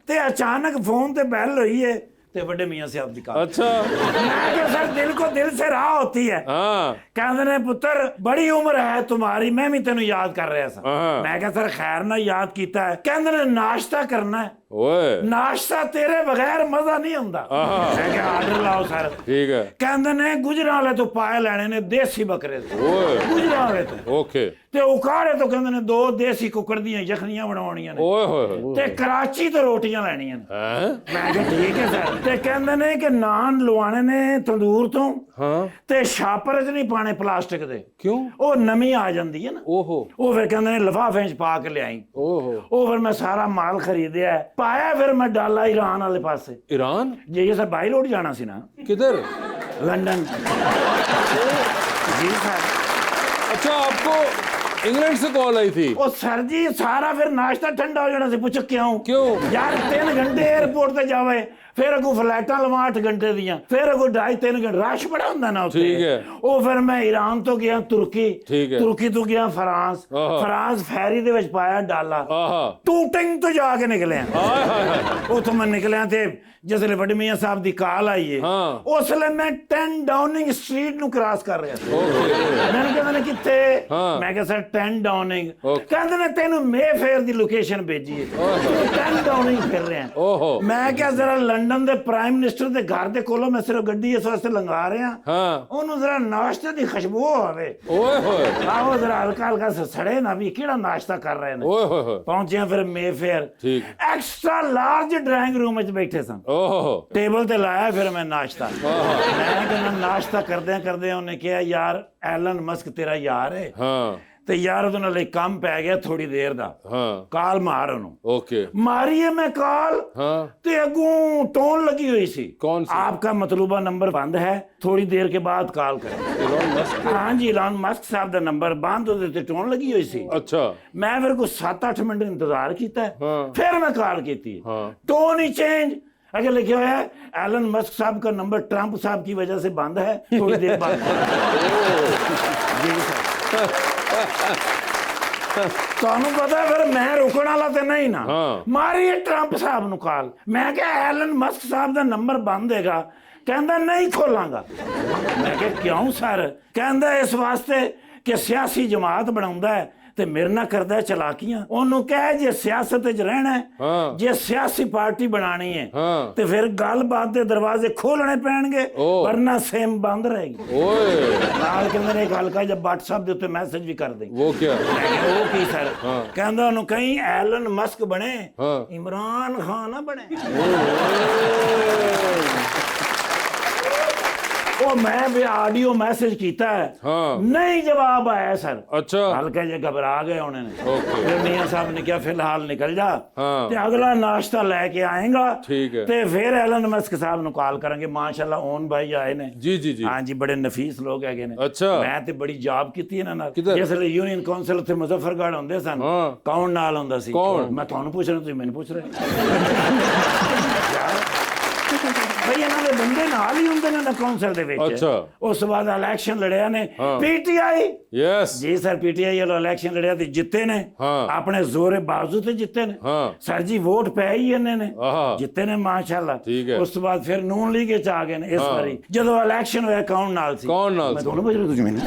ਤੇ ਅਚਾਨਕ ਫੋਨ ਤੇ ਬੈਲ ਹੋਈ ਹੈ ਤੇ ਵੱਡੇ ਮੀਆਂ ਸਾਹਿਬ ਦੀ ਕਾਲ। अच्छा मैं क्या सर, दिल को दिल से राह होती है। हाँ कहते ने पुत्र बड़ी उम्र है तुम्हारी, मैं भी तेन याद कर रहा था। मैं क्या सर खैर ना याद किया है? कहते ने नाश्ता करना है। ओए नाश्ता तेरे बगैर मजा नहीं आंदा। मैं क्या आर्डर लाओ सर। ठीक है कहते ने गुजरां वाले तो पाए लेने ने देसी बकरे से। ओए गुजरां वाले तो ओके ते उकाड़े तो कहते ने 2 देसी कुकड़ दी यखनियां बनवाणियां ने ओए होए ते कराची तो रोटियां लैणियां ने। हैं मैं क्या ठीक है सर। ते कहते ने कि नान लवाने ने तंदूर तो हाँ ते छापर च नहीं पाने प्लास्टिक दे। क्यों ਉਹ ਨਵੀਂ ਆ ਜਾਂਦੀ ਹੈ ਨਾ। ओहो ਉਹ ਫਿਰ ਕਹਿੰਦੇ ਨੇ ਲਿਫਾਫੇ 'ਚ ਪਾ ਕੇ ਲਿਆਈ। ओहो ਉਹ ਫਿਰ ਮੈਂ ਸਾਰਾ ਮਾਲ ਖਰੀਦਿਆ ਪਾਇਆ, ਫਿਰ ਮੈਂ ਡਾਲਾ ਈਰਾਨ ਵਾਲੇ ਪਾਸੇ। ईरान ਜੇ ਸਰ ਬਾਈ ਰੋਡ ਜਾਣਾ ਸੀ ਨਾ, किधर ਲੰਡਨ। ਜੀ ਸਰ। अच्छा आपको इंग्लैंड से कॉल आई थी ਉਹ ਸਰ ਜੀ ਸਾਰਾ ਫਿਰ ਨਾਸ਼ਤਾ ਠੰਡਾ ਹੋ ਜਾਣਾ ਸੀ। ਪੁੱਛੋ ਕਿਉਂ? क्यों ਯਾਰ 3 ਘੰਟੇ 에ਅਰਪੋਰਟ ਤੇ ਜਾਵੇ, ਫਿਰ ਅਗੂ ਫਲਾਈਟਾਂ ਲਵਾਂ 8 ਘੰਟੇ ਦੀਆਂ, ਫਿਰ ਅਗੂ 2.5-3 ਘੰਟੇ ਰਸ਼ ਬੜਾ ਹੁੰਦਾ ਨਾ ਉੱਥੇ। ਠੀਕ ਹੈ। ਉਹ ਫਿਰ ਮੈਂ ਈਰਾਨ ਤੋਂ ਗਿਆ ਤੁਰਕੀ, ਠੀਕ ਹੈ। ਤੁਰਕੀ ਤੋਂ ਗਿਆ ਫਰਾਂਸ, ਆਹਾ। ਫਰਾਂਸ ਫੈਰੀ ਦੇ ਵਿੱਚ ਪਾਇਆ ਡਾਲਾ। आहा ਟੂਟਿੰਗ ਤੋਂ ਜਾ ਕੇ ਨਿਕਲਿਆ। हाय हाय हाय ਉਥੋਂ ਮੈਂ ਨਿਕਲਿਆ ਤੇ ਜਿਸਲੇ ਵੱਡੇ ਮੀਆਂ ਸਾਹਿਬ ਦੀ ਕਾਲ ਆਈ ਹੈ, ਹਾਂ। ਉਸ ਵੇਲੇ ਮੈਂ 10 ਡਾਊਨਿੰਗ ਸਟਰੀਟ ਨੂੰ ਕ੍ਰਾਸ ਕਰ ਰਿਹਾ ਸੀ। ओके ਮੈਨੂੰ ਕਹਿੰਦੇ ਨੇ ਕਿੱਥੇ? ਹਾਂ। ਮੈਂ ਕਿਹਾ ਸਰ 10 ਡਾਊਨਿੰਗ। ਓਕੇ। ਕਹਿੰਦੇ ਨੇ ਤੈਨੂੰ ਮੇਫੇਅਰ ਦੀ ਲੋਕੇਸ਼ਨ ਭੇਜੀ ਹੈ, ਤੂੰ 10 ਡਾਊਨਿੰਗ ਫਿਰ ਰਿਹਾ। ओहो ਮੈਂ ਕਿਹਾ ਜ਼ਰਾ ਲੰਡਨ ਦੇ ਪ੍ਰਾਈਮ ਮਿਨਿਸਟਰ ਦੇ ਘਰ ਦੇ ਕੋਲੋਂ ਮੈਂ ਸਿਰਫ ਗੱਡੀ ਇਸ ਵਾਸਤੇ ਲੰਘਾ ਰਿਹਾ, हाँ ਉਹਨੂੰ ਜ਼ਰਾ ਨਾਸ਼ਤੇ ਦੀ ਖੁਸ਼ਬੂ ਆਵੇ। ओए होए ਆਹੋ ਜ਼ਰਾ ਹਲਕਾ ਹਲਕਾ ਸੜੇ ਨਾ ਵੀ ਕਿਹੜਾ ਨਾਸ਼ਤਾ ਕਰ ਰਹੇ ਨੇ। ओए होए होए ਪਹੁੰਚਿਆ ਫਿਰ ਮੇਫੇਅਰ, ਠੀਕ। ਐਕਸਟਰਾ ਲਾਰਜ ਡਰਾਇੰਗ ਰੂਮ ਵਿੱਚ ਬੈਠੇ ਸਨ। ओहो ਟੇਬਲ ਤੇ ਲਾਇਆ ਫਿਰ ਮੈਂ ਨਾਸ਼ਤਾ। ਮੈਂ ਕਹਿੰਦਾ ਨਾਸ਼ਤਾ ਕਰਦਿਆਂ ਉਹਨੇ ਕਿਹਾ ਯਾਰ ਐਲਨ ਮਸਕ ਤੇਰਾ ਯਾਰ ਹੈ हाँ ਤੇ ਯਾਰ ਉਹਦੇ ਨਾਲ ਇੱਕ ਕੰਮ ਪੈ ਗਿਆ ਥੋੜੀ ਦੇਰ ਦਾ। हाँ ਕਾਲ ਮਾਰ ਉਹਨੂੰ। ओके ਮਾਰੀਏ ਮੈਂ ਕਾਲ हाँ ਤੇ ਅੱਗੋਂ ਟੋਨ ਲੱਗੀ ਹੋਈ ਸੀ, कौन सी आपका मतलूबा नंबर बंद है, थोड़ी देर के बाद कॉल करें। इलॉन मस्क हाँ जी, इलॉन मस्क साहब ਦਾ ਨੰਬਰ ਬੰਦ ਉਹਦੇ ਤੇ ਟੋਨ ਲੱਗੀ ਹੋਈ ਸੀ। अच्छा ਮੈਂ ਫਿਰ ਕੋਈ 7-8 ਮਿੰਟ ਇੰਤਜ਼ਾਰ ਕੀਤਾ, हाँ फिर मैं कॉल की थी। हाँ टोन ही चेंज। अगर लिखा हुआ है एलन मस्क साहब का नंबर ट्रंप साहब की वजह से बंद है, थोड़ी देर बाद जी सर। ਤੁਹਾਨੂੰ ਪਤਾ ਫਿਰ ਮੈਂ ਰੁਕਣ ਵਾਲਾ ਤੇ ਨਹੀਂ ਨਾ। ਮਾਰੀਏ ਟਰੰਪ ਸਾਹਿਬ ਨੂੰ ਕਾਲ। ਮੈਂ ਕਿਹਾ ਐਲਨ ਮਸਕ ਸਾਹਿਬ ਦਾ ਨੰਬਰ ਬੰਦ ਹੈਗਾ। ਕਹਿੰਦਾ ਨਹੀਂ ਖੋਲਾਂਗਾ। ਮੈਂ ਕਿਹਾ ਕਿਉਂ ਸਰ? ਕਹਿੰਦਾ ਇਸ ਵਾਸਤੇ ਕਿ ਸਿਆਸੀ ਜਮਾਤ ਬਣਾਉਂਦਾ ਹੈ ਤੇ ਮੇਰੇ ਨਾਲ ਕਰਦਾ ਚਲਾਕੀਆਂ। ਉਹਨੂੰ ਕਹੇ ਜੇ ਸਿਆਸਤ 'ਚ ਰਹਿਣਾ ਹੈ, ਜੇ ਸਿਆਸੀ ਪਾਰਟੀ ਬਣਾਣੀ ਹੈ ਤੇ ਫਿਰ ਗੱਲਬਾਤ ਦੇ ਦਰਵਾਜ਼ੇ ਖੋਲਣੇ ਪੈਣਗੇ, ਵਰਨਾ ਸੇਮ ਬੰਦ ਰਹੇਗੀ। ओए ਨਾਲ ਕਹਿੰਦੇ ਨੇ ਗੱਲ ਕਾ ਜਾਂ WhatsApp ਦੇ ਉੱਤੇ ਮੈਸੇਜ ਵੀ ਕਰ ਦੇ। वो क्या ਮੈਂ ਕਿਹਾ ਉਹ ਕੀ ਸਰ? ਕਹਿੰਦਾ ਉਹਨੂੰ ਕਹੀਂ ਐਲਨ ਮਸਕ ਬਣੇ, हाँ ਇਮਰਾਨ ਖਾਨ ਨਾ ਬਣੇ। ਉਹ ਮੈਂ ਵੀ ਆਡੀਓ ਮੈਸੇਜ ਕੀਤਾ ਹੈ, हाँ ਨਹੀਂ ਜਵਾਬ ਆਇਆ ਸਰ। अच्छा ਹਲਕੇ ਜਿਹੇ ਘਬਰਾ ਗਏ ਉਹਨਾਂ ਨੇ। ओके ਫਿਰ ਮੀਆਂ ਸਾਹਿਬ ਨੇ ਕਿਹਾ ਫਿਲਹਾਲ ਨਿਕਲ ਜਾ हाँ ਤੇ ਅਗਲਾ ਨਾਸ਼ਤਾ ਲੈ ਕੇ ਆਏਗਾ ठीक है ਤੇ ਫਿਰ ਐਲਨ ਮਸਕ ਸਾਹਿਬ ਨੂੰ ਕਾਲ ਕਰਾਂਗੇ। ਮਾਸ਼ਾਅੱਲਾ ਓਨ ਭਾਈ ਆਏ ਨੇ। जी जी जी ਹਾਂ ਜੀ, ਬੜੇ ਨਫੀਸ ਲੋਕ ਹੈਗੇ ਨੇ। अच्छा ਮੈਂ ਤੇ ਬੜੀ ਜਾਬ ਕੀਤੀ ਇਹਨਾਂ ਨਾਲ। ਕਿੱਧਰ? ਜਿਸ ਵੇਲੇ ਯੂਨੀਅਨ ਕਾਉਂਸਲ ਉੱਥੇ ਮੁਜ਼ੱਫਰਗੜ੍ਹ ਹੁੰਦੇ ਸਨ, ਹਾਂ। ਕੌਣ ਨਾਲ ਹੁੰਦਾ ਸੀ? ਕੌਣ? ਮੈਂ ਤੁਹਾਨੂੰ ਪੁੱਛ ਰਿਹਾ, ਤੁਸੀਂ ਮੈਨੂੰ ਪੁੱਛ ਰਹੇ। ਭਈ ਇਹਨਾਂ ਦੇ ਬੰਦੇ ਨਾਲ ਹੀ ਹੁੰਦੇ ਨੇ ਨਾ ਕਾਉਂਸਲ ਦੇ ਵਿੱਚ। ਅੱਛਾ। ਉਸ ਤੋਂ ਬਾਅਦ ਇਲੈਕਸ਼ਨ ਲੜਿਆ ਨੇ ਹਾਂ। ਪੀਟੀਆਈ। यस ਜੀ ਸਰ, ਪੀਟੀਆਈ ਵਾਲਾ ਇਲੈਕਸ਼ਨ ਲੜਿਆ ਤੇ ਜਿੱਤੇ ਨੇ। ਹਾਂ। ਆਪਣੇ ਜ਼ੋਰੇ ਬਾਜ਼ੂ ਤੇ ਜਿੱਤੇ ਨੇ। हाँ ਸਰ ਜੀ ਵੋਟ ਪੈ ਹੀ ਇਹਨੇ ਨੇ, आहा ਜਿੱਤੇ ਨੇ ਮਾਸ਼ਾਅੱਲਾ। ਠੀਕ ਹੈ। ਉਸ ਤੋਂ ਬਾਅਦ ਫਿਰ ਨੂਨ ਲੀਗ ਚ ਆ ਗਏ ਨੇ। ਇਸ ਹਾਂ। ਵਾਰੀ ਜਦੋਂ ਇਲੈਕਸ਼ਨ ਹੋਇਆ ਕੌਣ ਨਾਲ ਸੀ? कौन नाल ਮੈਂ से? ਤੁਹਾਨੂੰ ਪੁੱਛ ਰਿਹਾ, ਤੁਸੀਂ ਮੈਨੂੰ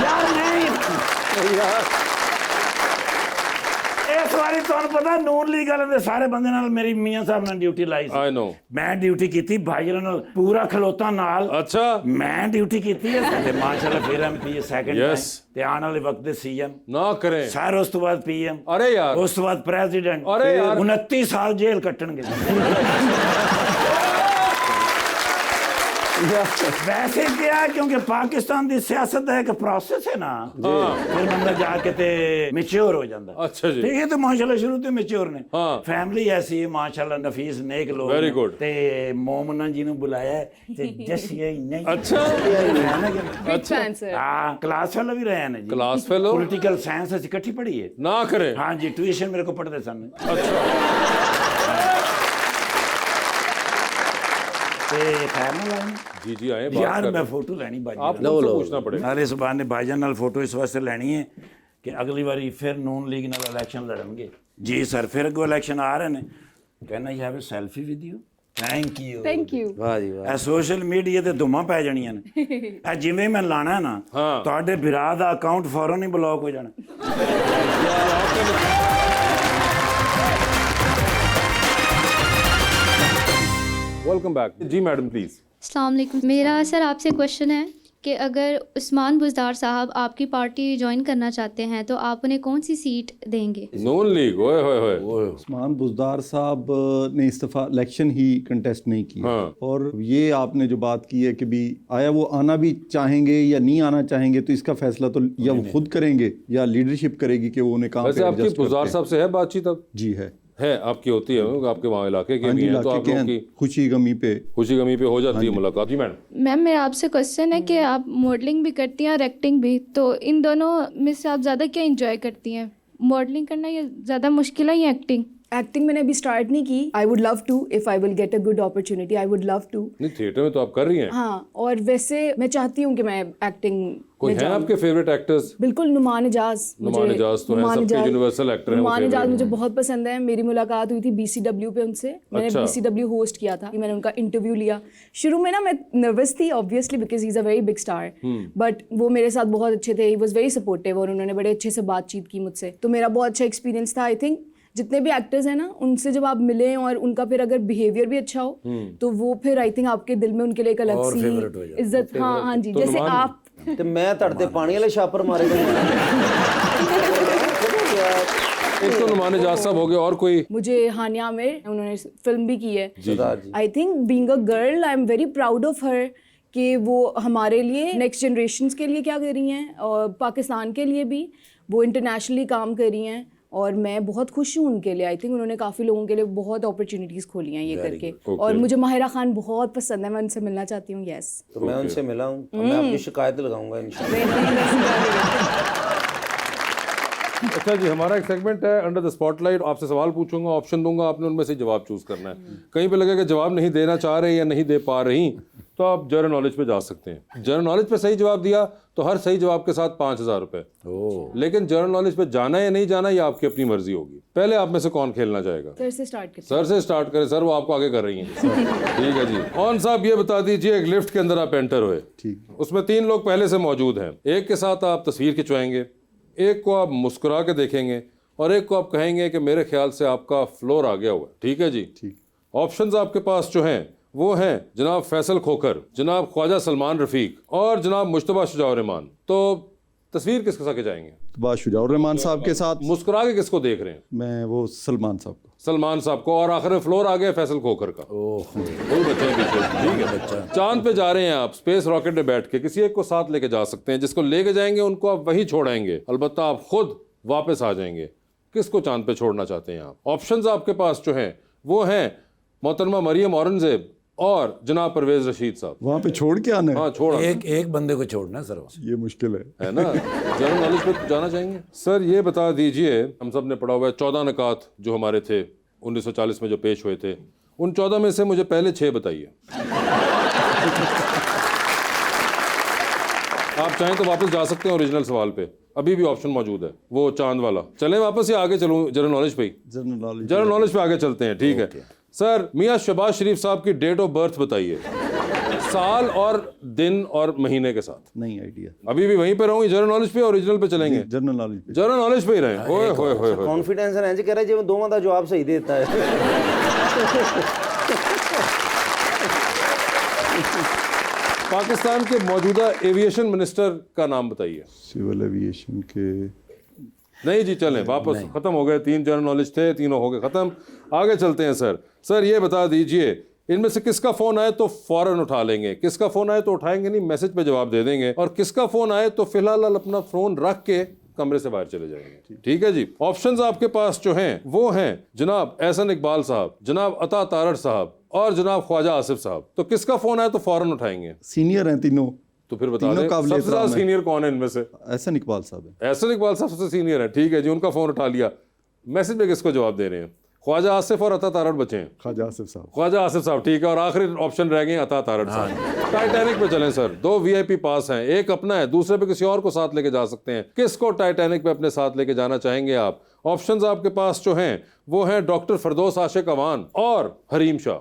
ਯਾਰ ਨਹੀਂ। ਇਸ ਵਾਰੀ ਤੁਹਾਨੂੰ ਪਤਾ ਨੂਨ ਲੀਗ ਵਾਲਿਆਂ ਦੇ ਸਾਰੇ ਬੰਦੇ ਨਾਲ ਮੇਰੀ ਮੀਆਂ ਸਾਹਿਬ ਨੇ ਡਿਊਟੀ ਲਾਈ ਸੀ। आई नो ਮੈਂ ਡਿਊਟੀ ਕੀਤੀ ਭਾਈ ਨਾਲ ਪੂਰਾ ਖਲੋਤਾ ਨਾਲ। अच्छा ਮੈਂ ਡਿਊਟੀ ਕੀਤੀ ਹੈ ਤੇ ਮਾਸ਼ਾਅੱਲਾ ਫਿਰ ਐਮਪੀ ਸੈਕੰਡ Yes. ਤੇ ਆਉਣ ਵਾਲੇ ਵਕਤ ਦੇ ਸੀਐਮ ना करें ਸਰ। ਉਸ ਤੋਂ ਬਾਅਦ ਪੀਐਮ, अरे यार ਉਸ ਤੋਂ ਬਾਅਦ ਪ੍ਰੈਜ਼ੀਡੈਂਟ। अरे यार 29 ਸਾਲ ਜੇਲ੍ਹ ਕੱਟਣਗੇ। ਵੈਸੇ ਕਿਹਾ ਕਿਉਂਕਿ ਪਾਕਿਸਤਾਨ ਦੀ ਸਿਆਸਤ ਦਾ ਇੱਕ ਪ੍ਰੋਸੈਸ ਹੈ ਨਾ, ਫਿਰ ਬੰਦਾ ਜਾ ਕੇ ਤੇ ਮੈਚੁਰ ਹੋ ਜਾਂਦਾ। अच्छा जी ਠੀਕ ਹੈ, ਤੇ ਮਾਸ਼ਾਅੱਲਾ ਸ਼ੁਰੂ ਤੋਂ ਮੈਚੁਰ ਨੇ। हाँ ਫੈਮਿਲੀ ਐਸੀ ਹੈ ਮਾਸ਼ਾਅੱਲਾ, ਨਫੀਸ ਨੇਕ ਲੋਕ Very ਨੇ। good. ਤੇ ਮੋਮਨਾ ਜੀ ਨੂੰ ਬੁਲਾਇਆ ਤੇ ਜਸੀਏ ਨਹੀਂ। अच्छा Big fan, sir. ਹਾਂ, ਕਲਾਸ ਫੈਲੋ ਵੀ ਰਹੇ ਨੇ ਜੀ। क्लास फेलो ਪੋਲੀਟੀਕਲ ਸਾਇੰਸ ਅਸੀਂ ਇਕੱਠੀ ਪੜ੍ਹੀ ਹੈ। ना करें हाँ जी, ट्यूशन मेरे को पढ़ते सन। अच्छा ਤੇ ਖੈਰ ਨਾਲ ਆਏ जी जी आए बात ਯਾਰ कर ਮੈਂ ਫੋਟੋ ਲੈਣੀ ਬਾਜੀ आप ਨਾਲ। लोग से पूछना पड़ेगा ਨਾਲੇ ਇਸ ਬਾਰ ਨੇ ਭਾਈਜਾਨ ਨਾਲ ਫੋਟੋ ਇਸ ਵਾਸਤੇ ਲੈਣੀ ਹੈ ਕਿ ਅਗਲੀ ਵਾਰੀ ਫਿਰ ਨੂਨ ਲੀਗ ਨਾਲ ਇਲੈਕਸ਼ਨ ਲੜਨਗੇ ਜੀ ਸਰ ਫਿਰ ਅੱਗੋਂ ਇਲੈਕਸ਼ਨ ਆ ਰਹੇ ਨੇ ਕਹਿੰਦਾ you have a selfie with you thank you thank you वाह जी वाह ਇਹ ਸੋਸ਼ਲ ਮੀਡੀਆ ਤੇ ਧੁੰਮਾਂ ਪੈ ਜਾਣੀਆਂ ਨੇ ਇਹ ਜਿਵੇਂ ਮੈਂ ਲਾਣਾ ਨਾ ਹਾਂ। ਤੁਹਾਡੇ ਭਰਾ ਦਾ ਅਕਾਊਂਟ ਫੌਰਨ ਹੀ ਬਲੌਕ ਹੋ ਜਾਣਾ वेलकम बैक जी मैडम प्लीज अस्सलाम वालेकुम। मेरा सर आपसे क्वेश्चन है कि अगर उस्मान बुज़दार साहब आपकी पार्टी ज्वाइन करना चाहते हैं तो आप उन्हें कौन सी सीट देंगे? नून लीग ओए होए होए उस्मान बुज़दार साहब ने इस्तीफा इलेक्शन ही कंटेस्ट नहीं किया हाँ। और ये आपने जो बात की है कि भी आया वो आना भी चाहेंगे या नहीं आना चाहेंगे, तो इसका फैसला तो या वो खुद करेंगे या लीडरशिप करेगी कि वो उन्हें काम वैसे आपकी बुज़दार साहब से है बातचीत अब जी है आपकी होती है आपके वहाँ इलाके के हाँ भी जी, हैं तो इलाके आप के लोग हैं, की खुशी गमी पे खुशी गमी पे हो जाती है मुलाकात जी मैडम। मैम मेरा आपसे क्वेश्चन है कि आप मॉडलिंग भी करती हैं और एक्टिंग भी, तो इन दोनों में से आप ज़्यादा क्या इंजॉय करती हैं? मॉडलिंग करना या ज़्यादा मुश्किल है या एक्टिंग? एक्टिंग मैंने अभी स्टार्ट नहीं की। I would love to if I will get a good opportunity, I would love to. नहीं थिएटर में तो आप कर रही हैं। हाँ, और वैसे मैं चाहती हूँ कि मैं एक्टिंग कोई है आपके फेवरेट एक्टर्स? बिल्कुल नुमान इजाज। नुमान इजाज तो हैं, सबके यूनिवर्सल एक्टर हैं वो नुमान इजाज favorite मुझे बहुत पसंद है। मेरी मुलाकात हुई थी BCW पे उनसे। मैंने अच्छा। BCW होस्ट किया था, मैंने उनका इंटरव्यू लिया। शुरू में ना मैं नर्वस थी obviously because he is a very big star, but वो मेरे साथ बहुत अच्छे थे, ही वॉज वेरी सपोर्टिव और उन्होंने बड़े अच्छे से बातचीत की मुझसे, तो मेरा बहुत अच्छा एक्सपीरियंस था। आई थिंक जितने भी एक्टर्स हैं ना उनसे जब आप मिलें और उनका फिर अगर बिहेवियर भी अच्छा हो तो वो फिर आई थिंक आपके दिल में उनके लिए एक अलग और सी favorite हो जाए। इज्जत। हाँ हाँ जी, तो जैसे नुमान- आप ਤੇ ਮੈਂ ਤੁਹਾਡੇ ਪਾਣੀ ਵਾਲੇ ਛਾਪਰ ਮਾਰੇਗਾ एक तो नुमान इजाज साहब हो गए और कोई मुझे हानिया आमिर, उन्होंने फिल्म भी की है। Sardar ji I think being a girl I am very proud of her कि वो हमारे लिए नेक्स्ट जनरेशन्स के लिए क्या कर रही हैं और पाकिस्तान के लिए भी वो इंटरनेशनली काम कर रही हैं और मैं बहुत खुश हूँ उनके लिए। आई थिंक उन्होंने काफ़ी लोगों के लिए बहुत अपॉर्चुनिटीज़ खोली हैं ये करके। और मुझे माहिरा खान बहुत पसंद है, मैं उनसे मिलना चाहती हूँ। यस तो मैं उनसे मिला हूँ, अब मैं आपकी शिकायत लगाऊंगा इंशाल्लाह। अच्छा जी, हमारा एक सेगमेंट है अंडर द स्पॉटलाइट। आपसे सवाल पूछूंगा, ऑप्शन दूंगा, आपने उनमें से जवाब चूज करना है। कहीं पे लगेगा जवाब नहीं देना चाह रहे या नहीं दे पा रही तो आप जनरल नॉलेज पे जा सकते हैं। जनरल नॉलेज पे सही जवाब दिया तो हर सही जवाब के साथ 5,000 रुपए। लेकिन जनरल नॉलेज पे जाना या नहीं जाना ये आपकी अपनी मर्जी होगी। पहले आप में से कौन खेलना चाहेगा? सर से स्टार्ट करते सर से स्टार्ट करें। सर वो आपको आगे कर रही हैं। ठीक है जी। ऑन साहब ये बता दीजिए, एक लिफ्ट के अंदर आप एंटर हुए, ठीक उसमें 3 लोग पहले से मौजूद हैं। एक के साथ आप तस्वीर खिंचवाएंगे, एक को आप मुस्कुरा के देखेंगे और एक को आप कहेंगे कि मेरे ख्याल से आपका फ्लोर आ गया हुआ है। ठीक है जी। ठीक। ऑप्शंस आपके पास जो हैं वो हैं जनाब फैसल खोखर, जनाब ख्वाजा सलमान रफीक और जनाब मुश्तबा शुजाउर रहमान। तो तस्वीर किसके साथ खिंचाएंगे? तो बात शुजाउर रहमान साहब के साथ मुस्कुरा के किसको देख रहे हैं? मैं वो सलमान साहब को। सलमान साहब को। और आखिर में फ्लोर आ गया फैसल खोखर का। वही बच्चे हैं पीछे। ठीक है बच्चा। चांद पे जा रहे हैं आप, स्पेस रॉकेट में बैठ के। किसी एक को साथ लेके जा सकते हैं, जिसको लेके जाएंगे उनको आप वहीं छोड़ाएंगे, अलबत्ता आप खुद वापस आ जाएंगे। किसको चांद पे छोड़ना चाहते हैं आप? ऑप्शंस आपके पास जो हैं वो हैं मोहतरमा मरियम औरंगजेब और जनाब परवेज रशीद साहब। वहाँ पे छोड़ के आना है? हाँ छोड़ आना। एक बंदे को छोड़ना सर। ये मुश्किल है ना। जनरल नॉलेज पे जाना चाहेंगे? सर ये बता दीजिए, हम सब ने पढ़ा हुआ है 14 नकात जो हमारे थे 1940 में जो पेश हुए थे, उन 14 में से मुझे पहले 6 बताइए। आप चाहें तो वापस जा सकते हैं ओरिजिनल सवाल पे, अभी भी ऑप्शन मौजूद है वो चांद वाला। चलें वापस या आगे चलूं जनरल नॉलेज पे ही? जनरल नॉलेज पे आगे चलते हैं। ठीक है सर, मियाँ शहबाज शरीफ साहब की डेट ऑफ बर्थ बताइए, साल और दिन और महीने के साथ। नहीं आइडिया। अभी भी वहीं पे रहूंगी, जनरल नॉलेज पे ओरिजिनल पे चलेंगे? जनरल नॉलेज पे। जनरल नॉलेज पे ही रहें। ओए होए होए होए। कॉन्फिडेंस है जी, कह रहा है जी दोनों का जवाब सही देता है। पाकिस्तान के मौजूदा एविएशन मिनिस्टर का नाम बताइए। सिविल एविएशन के नहीं जी, चलें वापस, खत्म हो गए। 3 जनरल नॉलेज थे, तीनों हो गए खत्म। आगे चलते हैं सर। सर ये बता दीजिए, इनमें से किसका फोन आए तो फौरन उठा लेंगे, किसका फोन आए तो उठाएंगे नहीं, मैसेज पे जवाब दे देंगे, और किसका फोन आए तो फिलहाल अपना फोन रख के कमरे से बाहर चले जाएंगे। ठीक है जी। ऑप्शंस आपके पास जो हैं वो हैं जनाब एहसन इकबाल साहब, जनाब अता तारड़ साहब और जनाब ख्वाजा आसिफ साहब। तो किसका फोन आए तो फौरन उठाएंगे? सीनियर हैं तीनों। तो फिर बता तीनों दें काबिल सबसे ज्यादा एहतराम हैं। सीनियर कौन है इनमें से? एहसन इकबाल साहब है। एहसन इकबाल साहब सबसे सीनियर है। ठीक है जी, उनका फोन उठा लिया। मैसेज में किसको जवाब दे रहे हैं? ख्वाजा आसिफ और अता तारड़ बचे हैं। ख्वाजा आसिफ साहब। ख्वाजा आसिफ साहब, ठीक है। और आखिरी ऑप्शन रह गए अता तारड़ साहब। टाइटैनिक पे चलें सर, 2 VIP पास हैं, एक अपना है, दूसरे पे किसी और को साथ लेके जा सकते हैं। किसको टाइटैनिक पे अपने साथ लेके जाना चाहेंगे आप? ऑप्शंस आपके पास जो हैं वो हैं डॉक्टर फरदौस आशिक अवान और हरीम शाह।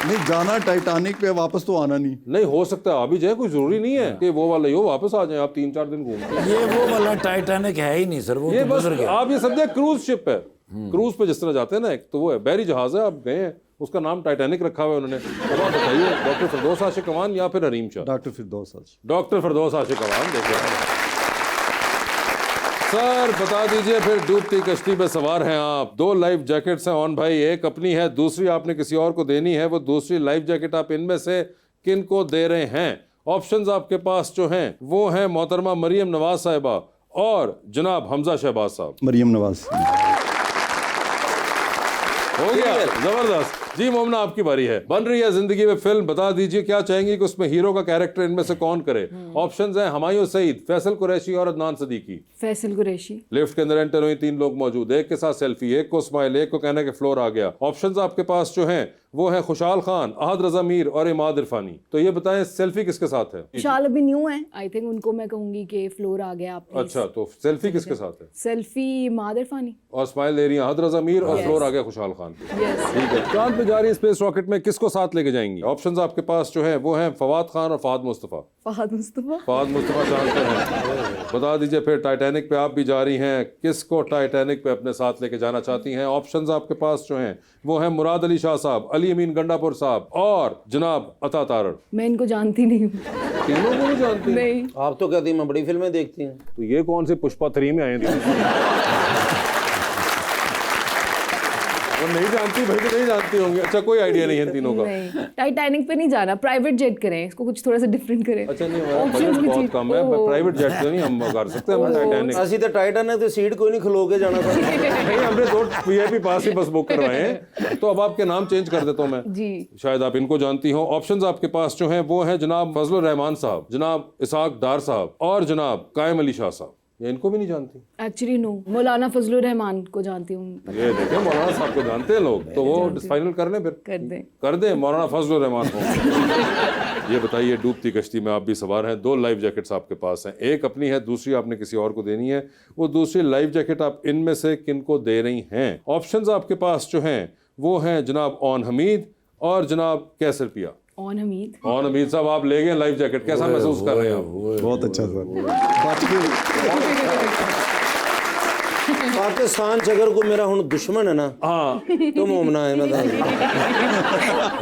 नहीं, जाना टाइटैनिक पे, वापस तो आना नहीं। नहीं हो सकता है अभी जाए, कोई जरूरी नहीं है कि वो वाला ही हो, वापस आ जाए आप 3-4 दिन घूम के। ये वो वाला टाइटैनिक है ही नहीं सर, वो ये तो बस गुजर गया। आप ये समझे क्रूज शिप है। क्रूज पे जिस तरह जाते हैं ना, एक तो वो है बहरी जहाज है, आप गए हैं, उसका नाम टाइटैनिक रखा हुआ है उन्होंने। अब आप बताइए डॉक्टर फरदौस आशिक अवान या फिर हरीम शाह? डॉक्टर फिरदौस आशिक। डॉक्टर फरदौस आशिक अवान। देखिए सर, बता दीजिए फिर, डूबती कश्ती पे सवार हैं आप, 2 लाइफ जैकेट्स हैं ऑन भाई, एक अपनी है, दूसरी आपने किसी और को देनी है। वो दूसरी लाइफ जैकेट आप इनमें से किन को दे रहे हैं? ऑप्शंस आपके पास जो हैं वो हैं मोहतरमा मरियम नवाज साहिबा और जनाब हमजा शहबाज साहब। मरियम नवाज। हो गया, जबरदस्त। जी मोमना, आपकी बारी है। बन रही है जिंदगी में फिल्म, बता दीजिए क्या चाहेंगी कि उसमें हीरो का कैरेक्टर इनमें से कौन करे? ऑप्शंस हैं हुमायूं सईद, फैसल कुरैशी और अदनान सदीकी। फैसल कुरैशी। लिफ्ट के अंदर एंटर हुई 3 लोग मौजूद, एक के साथ सेल्फी, एक को स्माइल, एक को कहने के फ्लोर आ गया। ऑप्शंस आपके पास जो हैं वो है खुशहाल खान, अहद रजा मीर और इमाद इरफानी। तो ये बताएं सेल्फी किसके साथ है? शाल अभी न्यू है, आई थिंक उनको मैं कहूंगी कि फ्लोर आ गया आप। अच्छा, तो सेल्फी किसके साथ है? सेल्फी इमाद इरफानी। और स्माइल दे रही है अहद रजा मीर और फ्लोर आ गया खुशहाल खान। ठीक है। चांद पे जा रही है स्पेस रॉकेट में, किसको साथ लेके जाएंगी? ऑप्शंस आपके पास जो है वो हैं फवाद खान और फहद मुस्तफा। फहद मुस्तफा। फहद मुस्तफा जानते हैं। बता दीजिए फिर, टाइटैनिक पे आप भी जा रही हैं, किसको टाइटैनिक पे अपने साथ लेके जाना चाहती हैं? ऑप्शंस आपके पास जो हैं वो हैं मुराद अली शाह साहब, अली अमीन गंडापुर साहब और जनाब अता तारड़। मैं इनको जानती नहीं हूँ। तीनों को नहीं जानती? नहीं। आप तो कहती मैं बड़ी फिल्में देखती हूँ। तो ये कौन से पुष्पा 3 में आए थे? वो नहीं जानती भाई, तो नहीं जानती होंगी। अच्छा, कोई आइडिया नहीं है तीनों का? नहीं, टाइटैनिक पे नहीं जाना, प्राइवेट जेट करें, इसको कुछ थोड़ा सा डिफरेंट करें। अच्छा, नहीं बजट बहुत कम है, प्राइवेट जेट से नहीं हम कर सकते। हम टाइटैनिक ਅਸੀਂ ਤਾਂ टाइटैनिक ਤੇ सीट कोई नहीं खलो के जाना था। नहीं, हमने 2 VIP पास ही बस बुक करवाए हैं। तो अब आपके नाम चेंज कर देता हूँ मैं, जी। शायद आप इनको जानती हो। ऑप्शंस आपके पास जो हैं वो हैं जनाब फजलुर रहमान साहब, जनाब इसाक डार साहब और जनाब कायम अली शाह साहब। ये इनको भी नहीं जानती? एक्चुअली नो, मौलाना फजलुर रहमान को जानती हूँ। ये देखें, मौलाना साहब को जानते हैं लोग, तो वो फाइनल कर लें, फिर कर दें मौलाना फजलुर रहमान को। ये बताइए, डूबती कश्ती में आप भी सवार हैं, 2 लाइफ जैकेट्स आपके पास हैं, एक अपनी है, दूसरी आपने किसी और को देनी है। वो दूसरी लाइफ जैकेट आप इनमें से किनको दे रही हैं? ऑप्शंस आपके पास जो हैं वो हैं जनाब ओन हमीद और जनाब कैसर पिया। ओन हमीद। ओन हमीद साहब, आप ले गए लाइफ जैकेट, कैसा महसूस कर रहे हैं आप? बहुत अच्छा सर। पाकिस्तान च अगर कोई मेरा हुन दुश्मन है ना, हाँ, तो मोमना है। मैं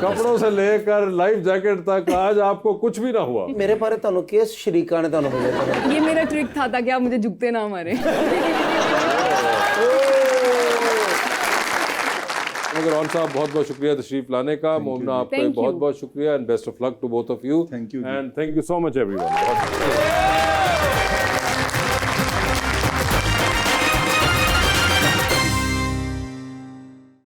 कपड़ों से लेकर लाइफ जैकेट तक आज आपको कुछ भी ना हुआ। मेरे बारे ਤੁਹਾਨੂੰ किस शरीका ने ਤੁਹਾਨੂੰ बोला? ये मेरा ट्रिक था ताकि आप मुझे झुकते ना मारे। मगर ऑन साहब, बहुत बहुत शुक्रिया तशरीफ लाने का। मोमना, आपका बहुत बहुत शुक्रिया and best of luck to both of you. Thank you and thank you so much everyone.